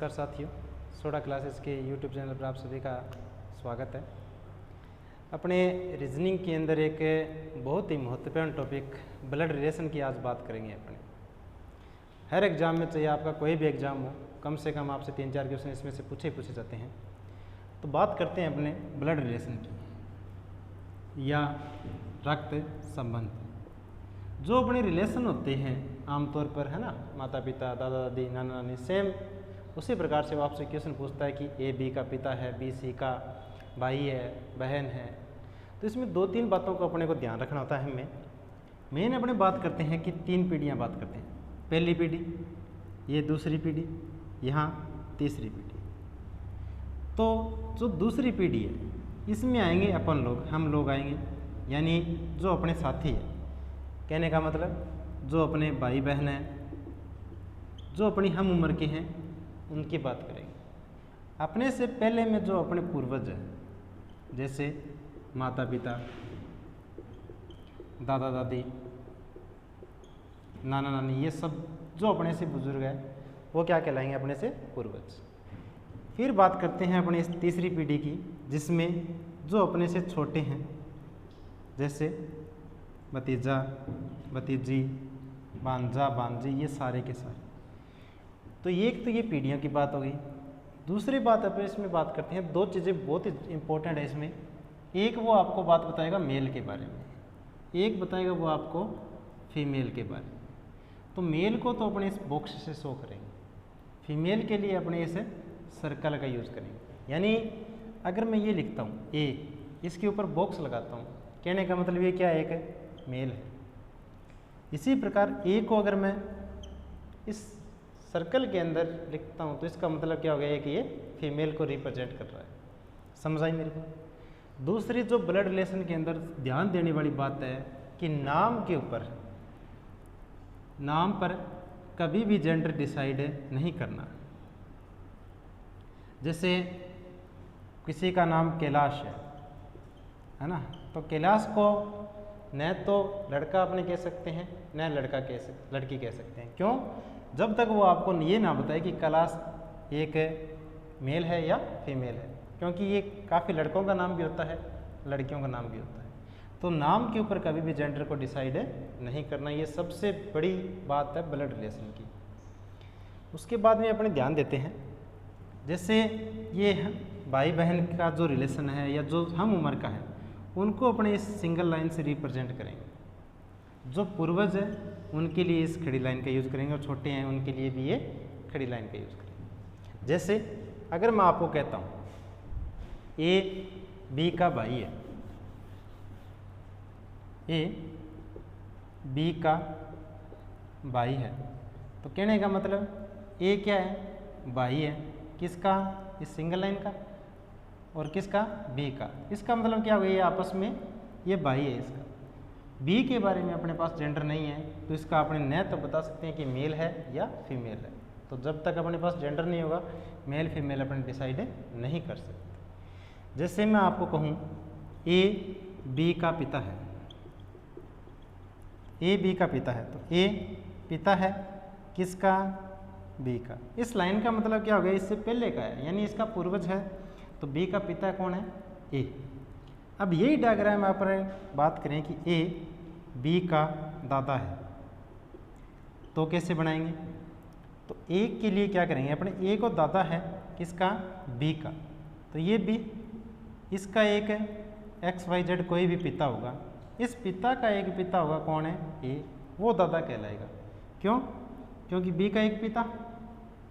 नमस्कार साथियों, soda classes के यूट्यूब चैनल पर आप सभी का स्वागत है। अपने रीजनिंग के अंदर एक बहुत ही महत्वपूर्ण टॉपिक ब्लड रिलेशन की आज बात करेंगे। अपने हर एग्ज़ाम में, चाहिए आपका कोई भी एग्ज़ाम हो, कम से कम आपसे 3-4 क्वेश्चन इसमें से पूछे जाते हैं। तो बात करते हैं अपने ब्लड रिलेशन की या रक्त संबंध। जो अपने रिलेशन होते हैं आमतौर पर, है ना, माता पिता, दादा दादी, नाना नानी, सेम उसी प्रकार से वो आपसे क्वेश्चन पूछता है कि ए बी का पिता है, बी सी का भाई है, बहन है। तो इसमें 2-3 बातों को अपने को ध्यान रखना होता है। हमें मेन अपने बात करते हैं कि 3 पीढ़ियाँ बात करते हैं। पहली पीढ़ी, ये दूसरी पीढ़ी, यहाँ तीसरी पीढ़ी। तो जो दूसरी पीढ़ी है इसमें आएंगे अपन लोग, हम लोग आएंगे, यानी जो अपने साथी है। कहने का मतलब जो अपने भाई बहन हैं, जो अपनी हम उम्र के हैं, उनकी बात करेंगे। अपने से पहले में जो अपने पूर्वज हैं, जैसे माता पिता, दादा दादी, नाना नानी, ये सब जो अपने से बुजुर्ग है वो क्या कहलाएंगे? अपने से पूर्वज। फिर बात करते हैं अपनी इस तीसरी पीढ़ी की, जिसमें जो अपने से छोटे हैं, जैसे भतीजा, भतीजी, भांजा, भांजी, ये सारे के सारे। तो ये पीढ़ियों की बात हो गई। दूसरी बात अपन इसमें बात करते हैं, 2 चीज़ें बहुत ही इंपॉर्टेंट है इसमें। एक वो आपको बात बताएगा मेल के बारे में, एक बताएगा वो आपको फीमेल के बारे में। तो मेल को तो अपने इस बॉक्स से शो करेंगे, फीमेल के लिए अपने इस सर्कल का यूज़ करेंगे। यानी अगर मैं ये लिखता हूँ ए, इसके ऊपर बॉक्स लगाता हूँ, कहने का मतलब ये क्या है? एक मेल है। इसी प्रकार ए को अगर मैं इस सर्कल के अंदर लिखता हूँ तो इसका मतलब क्या हो गया कि ये फीमेल को रिप्रेजेंट कर रहा है। समझ आई मेरे को? दूसरी जो ब्लड रिलेशन के अंदर ध्यान देने वाली बात है कि नाम के ऊपर, नाम पर कभी भी जेंडर डिसाइड नहीं करना। जैसे किसी का नाम कैलाश है ना, तो कैलाश को न तो लड़का अपने कह सकते हैं, न लड़की कह सकते हैं। क्यों? जब तक वो आपको ये ना बताए कि कैलाश एक मेल है या फीमेल है, क्योंकि ये काफ़ी लड़कों का नाम भी होता है, लड़कियों का नाम भी होता है। तो नाम के ऊपर कभी भी जेंडर को डिसाइड नहीं करना, ये सबसे बड़ी बात है ब्लड रिलेशन की। उसके बाद में अपने ध्यान देते हैं, जैसे ये भाई बहन का जो रिलेशन है या जो हम उम्र का है, उनको अपने इस सिंगल लाइन से रिप्रेजेंट करेंगे। जो पूर्वज है उनके लिए इस खड़ी लाइन का यूज़ करेंगे, और छोटे हैं उनके लिए भी ये खड़ी लाइन का यूज़ करेंगे। जैसे अगर मैं आपको कहता हूँ ए बी का भाई है, ए बी का भाई है, तो कहने का मतलब ए क्या है? भाई है। किसका? इस सिंगल लाइन का। और किसका? बी का। इसका मतलब क्या हो गया? ये आपस में ये भाई है इसका। बी के बारे में अपने पास जेंडर नहीं है, तो इसका अपने न तो बता सकते हैं कि मेल है या फीमेल है। तो जब तक अपने पास जेंडर नहीं होगा, मेल फीमेल अपने डिसाइड नहीं कर सकते। जैसे मैं आपको कहूँ ए बी का पिता है, ए बी का पिता है, तो ए पिता है किसका? बी का। इस लाइन का मतलब क्या हो गया? इससे पहले का है, यानी इसका पूर्वज है। तो बी का पिता कौन है? ए। अब यही डायग्राम आप बात करें कि ए बी का दादा है, तो कैसे बनाएंगे? तो ए के लिए क्या करेंगे? अपने ए को दादा है किसका? बी का। तो ये बी, इसका एक XYZ कोई भी पिता होगा, इस पिता का एक पिता होगा, कौन है? ए। वो दादा कहलाएगा। क्यों? क्योंकि बी का एक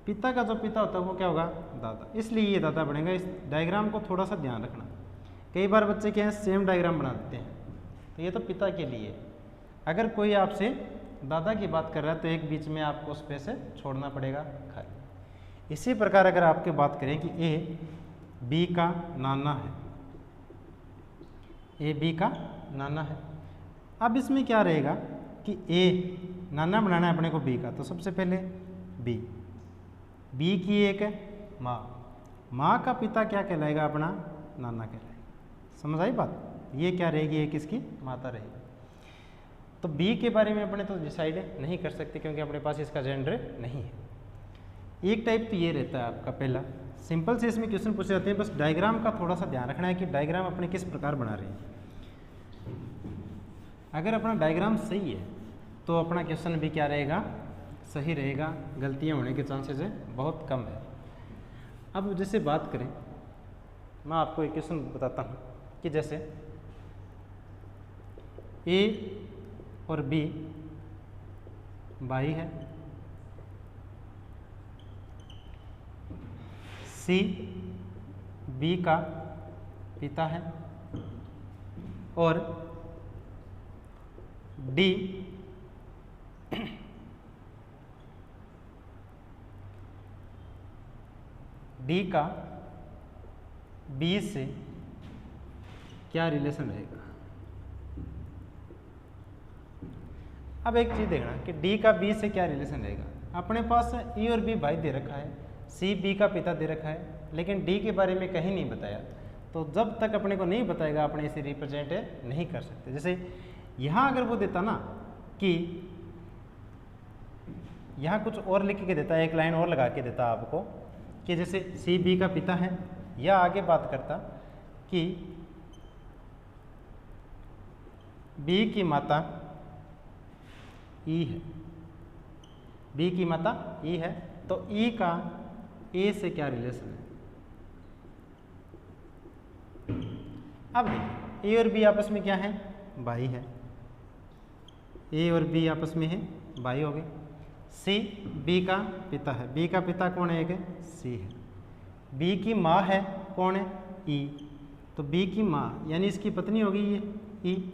पिता का जो पिता होता है वो क्या होगा? दादा। इसलिए ये दादा बनेगा। इस डायग्राम को थोड़ा सा ध्यान रखना। कई बार बच्चे क्या है, सेम डायग्राम बना देते हैं, तो ये तो पिता के लिए। अगर कोई आपसे दादा की बात कर रहा है तो एक बीच में आपको स्पेस छोड़ना पड़ेगा खाली। इसी प्रकार अगर आपके बात करें कि ए बी का नाना है, ए बी का नाना है। अब इसमें क्या रहेगा कि ए नाना बनाना है अपने को बी का, तो सबसे पहले बी की एक माँ का पिता क्या कहलाएगा? अपना नाना कहलाएगा। समझ आई बात? ये क्या रहेगी? ये किसकी? माता रहेगी। तो बी के बारे में अपने तो डिसाइड नहीं कर सकते, क्योंकि अपने पास इसका जेंडर नहीं है। एक टाइप तो ये रहता है आपका पहला, सिंपल से इसमें क्वेश्चन पूछे जाते हैं, बस डायग्राम का थोड़ा सा ध्यान रखना है कि डायग्राम अपने किस प्रकार बना रहे हैं। अगर अपना डायग्राम सही है तो अपना क्वेश्चन भी क्या रहेगा, सही रहेगा, गलतियां होने के चांसेस है बहुत कम है। अब जैसे बात करें, मैं आपको एक क्वेश्चन बताता हूँ कि जैसे ए और बी भाई है, सी बी का पिता है और डी का बी से क्या रिलेशन रहेगा। अब एक चीज देखना कि डी का बी से क्या रिलेशन रहेगा। अपने पास ई और बी भाई दे रखा है, सी बी का पिता दे रखा है, लेकिन डी के बारे में कहीं नहीं बताया। तो जब तक अपने को नहीं बताएगा अपने इसे रिप्रेजेंट नहीं कर सकते। जैसे यहाँ अगर वो देता ना कि यहाँ कुछ और लिख के देता है, एक लाइन और लगा के देता आपको कि जैसे सी बी का पिता है, या आगे बात करता कि बी की माता ई है, बी की माता ई है, तो ई का ए से क्या रिलेशन है। अब देखिए ए और बी आपस में क्या है, भाई है, ए और बी आपस में है भाई हो गए। सी बी का पिता है, बी का पिता कौन है, एक सी है। बी की माँ है कौन है, ई, तो बी की माँ यानी इसकी पत्नी होगी ये ई।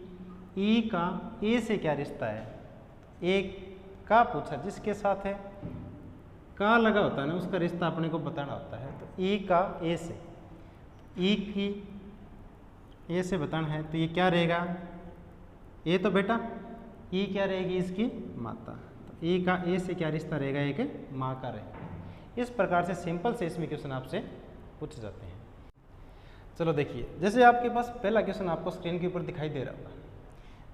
ई का ए से क्या रिश्ता है, एक का पूछा जिसके साथ है का लगा होता है ना, उसका रिश्ता अपने को बताना होता है। तो ई का ए से, ई की ए से बताना है, तो ये क्या रहेगा, ए तो बेटा, ई क्या रहेगी इसकी माता, तो ई का ए से क्या रिश्ता रहेगा, एक माँ का रहेगा। इस प्रकार से सिंपल से इसमें क्वेश्चन आपसे पूछे जाते हैं। चलो देखिए, जैसे आपके पास पहला क्वेश्चन आपको स्क्रीन के ऊपर दिखाई दे रहा होगा,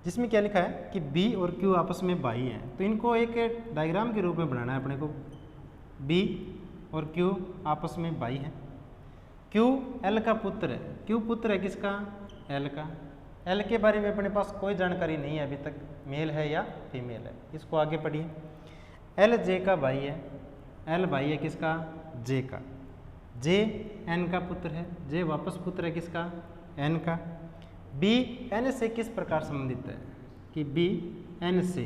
जिसमें क्या लिखा है कि बी और क्यू आपस में भाई हैं। तो इनको एक डायग्राम के रूप में बनाना है अपने को। बी और क्यू आपस में भाई हैं। क्यू एल का पुत्र है, क्यू पुत्र है किसका, एल का। एल के बारे में अपने पास कोई जानकारी नहीं है अभी तक, मेल है या फीमेल है, इसको आगे पढ़िए। एल जे का भाई है, एल भाई है किसका, जे का। जे एन का पुत्र है, जे वापस पुत्र है किसका, एन का। बी एन से किस प्रकार संबंधित है कि बी एन से,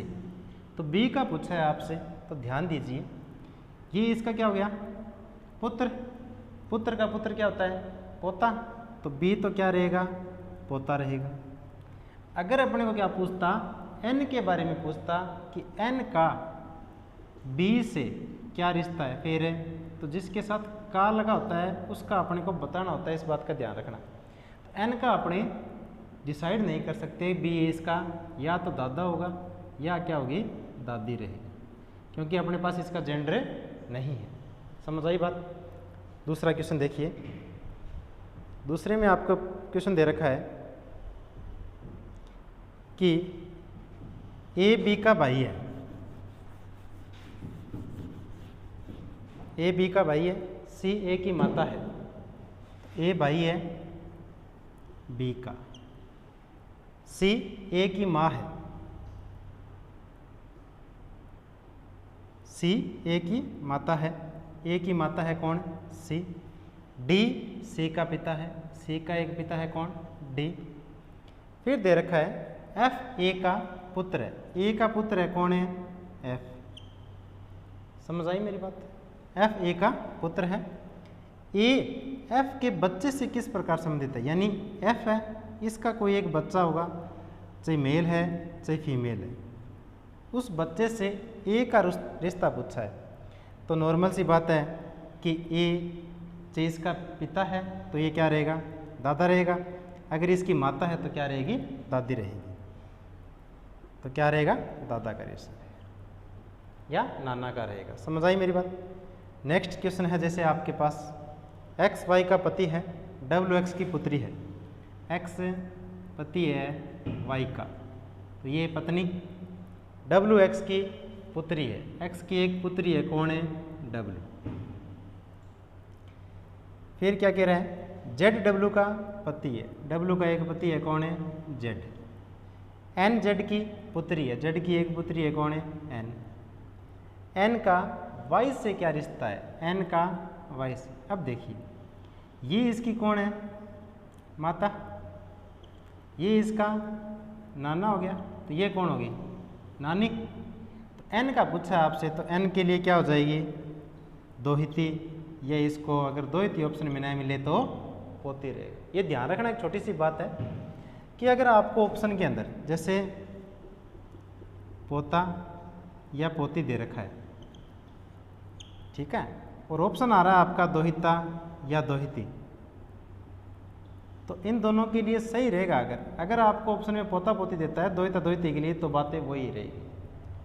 तो बी का पूछा है आपसे, तो ध्यान दीजिए ये इसका क्या हो गया, पुत्र। पुत्र का पुत्र क्या होता है, पोता, तो बी तो क्या रहेगा, पोता रहेगा। अगर अपने को क्या पूछता, एन के बारे में पूछता कि एन का बी से क्या रिश्ता है, फिर तो जिसके साथ का लगा होता है उसका अपने को बताना होता है, इस बात का ध्यान रखना। तो एन का अपने डिसाइड नहीं कर सकते, बी इसका या तो दादा होगा या क्या होगी, दादी रहेगी, क्योंकि अपने पास इसका जेंडर नहीं है। समझ आई बात। दूसरा क्वेश्चन देखिए, दूसरे में आपको क्वेश्चन दे रखा है कि ए बी का भाई है, ए बी का भाई है, सी ए की माता है, ए भाई है बी का, सी ए की माँ है, सी ए की माता है, ए की माता है कौन, सी। डी सी का पिता है, सी का एक पिता है कौन, डी। फिर दे रखा है एफ ए का पुत्र है, ए का पुत्र है कौन है, एफ। समझ आई मेरी बात। एफ ए का पुत्र है। ए एफ के बच्चे से किस प्रकार संबंधित है, यानी एफ है इसका कोई एक बच्चा होगा, चाहे मेल है चाहे फीमेल है, उस बच्चे से ए का रिश्ता पूछा है। तो नॉर्मल सी बात है कि ए चाहे इसका पिता है तो ये क्या रहेगा, दादा रहेगा। अगर इसकी माता है तो क्या रहेगी, दादी रहेगी। तो क्या रहेगा, दादा का रिश्ता रहेगा या नाना का रहेगा। समझ आई मेरी बात। नेक्स्ट क्वेश्चन है, जैसे आपके पास एक्स वाई का पति है, डब्ल्यू एक्स की पुत्री है। एक्स पति है वाई का, तो ये पत्नी, डब्ल्यू एक्स की पुत्री है, एक्स की एक पुत्री है कौन है, डब्ल्यू। फिर क्या कह रहा है, जेड डब्ल्यू का पति है, डब्ल्यू का एक पति है, कौन है, जेड। एन जेड की पुत्री है, जेड की एक पुत्री है, कौन है, एन। एन का वाई से क्या रिश्ता है, एन का वाई से। अब देखिए ये इसकी कौन है, माता, ये इसका नाना हो गया, तो ये कौन होगी, नानी। तो एन का पूछा आपसे, तो एन के लिए क्या हो जाएगी, दोहिती। ये इसको अगर दोहिती ऑप्शन में नहीं मिले तो पोती रहेगा। ये ध्यान रखना, एक छोटी सी बात है कि अगर आपको ऑप्शन के अंदर जैसे पोता या पोती दे रखा है, ठीक है, और ऑप्शन आ रहा है आपका दोहिता या दोहिती, तो इन दोनों के लिए सही रहेगा। अगर आपको ऑप्शन में पोता पोती देता है, दोहिता दोहिती के लिए, तो बातें वही रहेगी।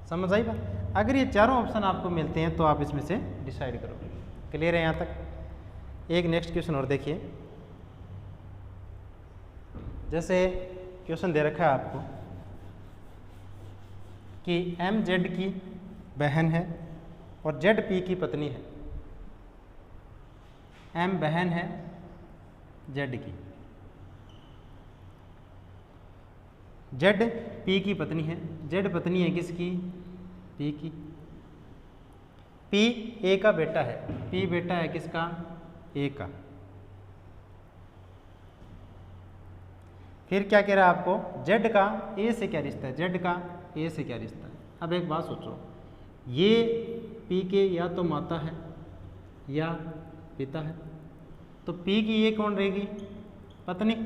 समझ आई बात। अगर ये चारों ऑप्शन आपको मिलते हैं तो आप इसमें से डिसाइड करो। क्लियर है यहाँ तक। एक नेक्स्ट क्वेश्चन और देखिए, जैसे क्वेश्चन दे रखा है आपको कि एम जेड की बहन है और जेड पी की पत्नी है। एम बहन है जेड की, जेड पी की पत्नी है। जेड पत्नी है किसकी, पी की। पी ए का बेटा है, पी बेटा है किसका, ए का। फिर क्या कह रहा है आपको, जेड का ए से क्या रिश्ता है, जेड का ए से क्या रिश्ता है। अब एक बात सोचो, ये पी के या तो माता है या पिता है, तो पी की ये कौन रहेगी, पत्नी।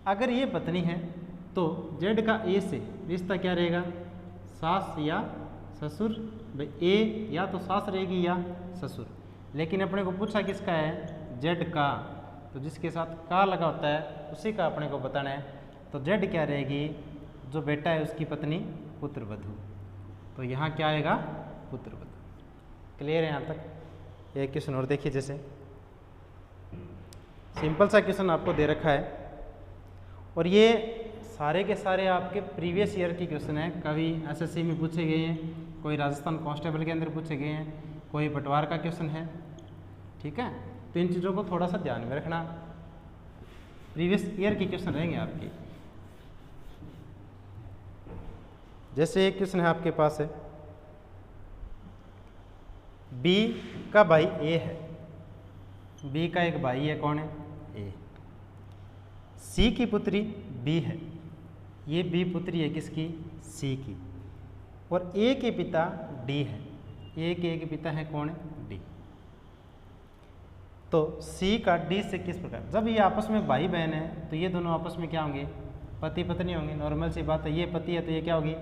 अगर ये पत्नी है तो जेड का ए से रिश्ता क्या रहेगा, सास या ससुर। भाई ए या तो सास रहेगी या ससुर, लेकिन अपने को पूछा किसका है, जेड का, तो जिसके साथ का लगा होता है उसी का अपने को बताना है। तो जेड क्या रहेगी, जो बेटा है उसकी पत्नी, पुत्रवधू। तो यहाँ क्या आएगा, पुत्रवधू। क्लियर है यहाँ तक। एक क्वेश्चन और देखिए, जैसे सिंपल सा क्वेश्चन आपको दे रखा है और ये सारे के सारे आपके प्रीवियस ईयर के क्वेश्चन हैं। कभी एसएससी में पूछे गए हैं, कोई राजस्थान कांस्टेबल के अंदर पूछे गए हैं, कोई पटवार का क्वेश्चन है, ठीक है। तो इन चीज़ों को थोड़ा सा ध्यान में रखना, प्रीवियस ईयर के क्वेश्चन रहेंगे आपके। जैसे एक क्वेश्चन है आपके पास है, बी का भाई ए है, बी का एक भाई है, कौन है, ए। सी की पुत्री बी है, ये बी पुत्री है किसकी, सी की। और ए के पिता डी है, ए के पिता है कौन है, डी। तो सी का डी से किस प्रकार, जब ये आपस में भाई बहन है तो ये दोनों आपस में क्या होंगे, पति पत्नी होंगे। नॉर्मल सी बात है, ये पति है तो ये क्या होगी,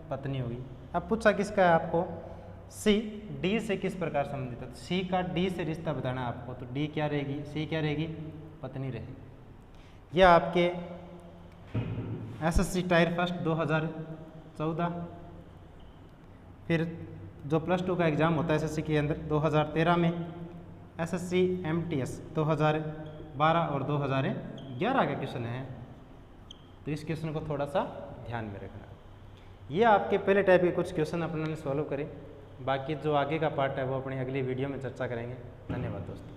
पत्नी होगी। अब पूछा किसका है आपको, सी डी से किस प्रकार संबंधित है। सी का डी से रिश्ता बताना है आपको, तो डी क्या रहेगी, सी क्या रहेगी, पत्नी रहेगी। यह आपके एसएससी टायर फर्स्ट 2014, फिर जो +2 का एग्ज़ाम होता है एसएससी के अंदर 2013 में, एसएससी एमटीएस 2012 और 2011 का क्वेश्चन है। तो इस क्वेश्चन को थोड़ा सा ध्यान में रखना। ये आपके पहले टाइप के कुछ क्वेश्चन अपने सॉल्व करें, बाकी जो आगे का पार्ट है वो अपनी अगली वीडियो में चर्चा करेंगे। धन्यवाद दोस्तों।